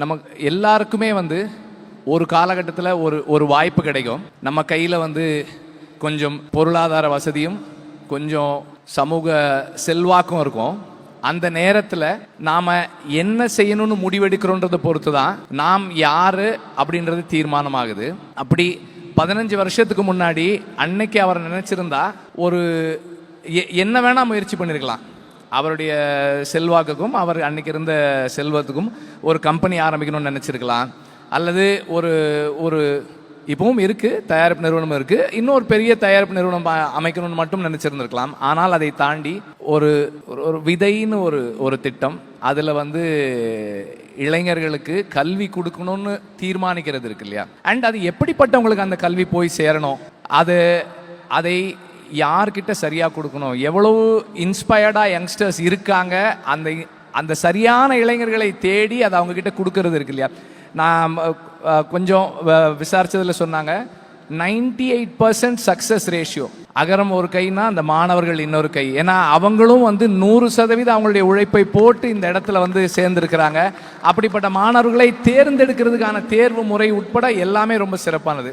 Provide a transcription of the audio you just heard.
நமக்கு எல்லாருக்குமே ஒரு காலகட்டத்தில் ஒரு வாய்ப்பு கிடைக்கும். நம்ம கையில் கொஞ்சம் பொருளாதார வசதியும் கொஞ்சம் சமூக செல்வாக்கும் இருக்கும். அந்த நேரத்தில் நாம் என்ன செய்யணும்னு முடிவெடுக்கிறோன்றதை பொறுத்து தான் நாம் யார் அப்படின்றது தீர்மானமாகுது. அப்படி 15 வருஷத்துக்கு முன்னாடி அன்னைக்கு அவர் நினச்சிருந்தா என்ன வேணால் முயற்சி பண்ணியிருக்கலாம். அவருடைய செல்வாக்குக்கும் அவர் அன்னைக்கு இருந்த செல்வத்துக்கும் ஒரு கம்பெனி ஆரம்பிக்கணும்னு நினச்சிருக்கலாம். அல்லது ஒரு இப்பவும் இருக்குது, தயாரிப்பு நிறுவனம் இருக்குது, இன்னொரு பெரிய தயாரிப்பு நிறுவனம் அமைக்கணும்னு மட்டும் நினச்சிருந்துருக்கலாம். ஆனால் அதை தாண்டி ஒரு விதைன்னு ஒரு திட்டம், அதில் இளைஞர்களுக்கு கல்வி கொடுக்கணும்னு தீர்மானிக்கிறது இருக்கு இல்லையா. அண்ட் அது எப்படிப்பட்டவங்களுக்கு அந்த கல்வி போய் சேரணும், அதை யார்கிட்ட சரியாக கொடுக்கணும், எவ்வளவு இன்ஸ்பயர்டாக யங்ஸ்டர்ஸ் இருக்காங்க, அந்த சரியான இளைஞர்களை தேடி அதை அவங்கக்கிட்ட கொடுக்கறது இருக்கு இல்லையா. நான் கொஞ்சம் விசாரித்ததில் சொன்னாங்க 98% சக்ஸஸ் ரேஷியோ. அகரம் ஒரு கைனா அந்த மாணவர்கள் இன்னொரு கை. ஏன்னா அவங்களும் 100% அவங்களுடைய உழைப்பை போட்டு இந்த இடத்துல சேர்ந்துருக்கிறாங்க. அப்படிப்பட்ட மாணவர்களை தேர்ந்தெடுக்கிறதுக்கான தேர்வு முறை உட்பட எல்லாமே ரொம்ப சிறப்பானது.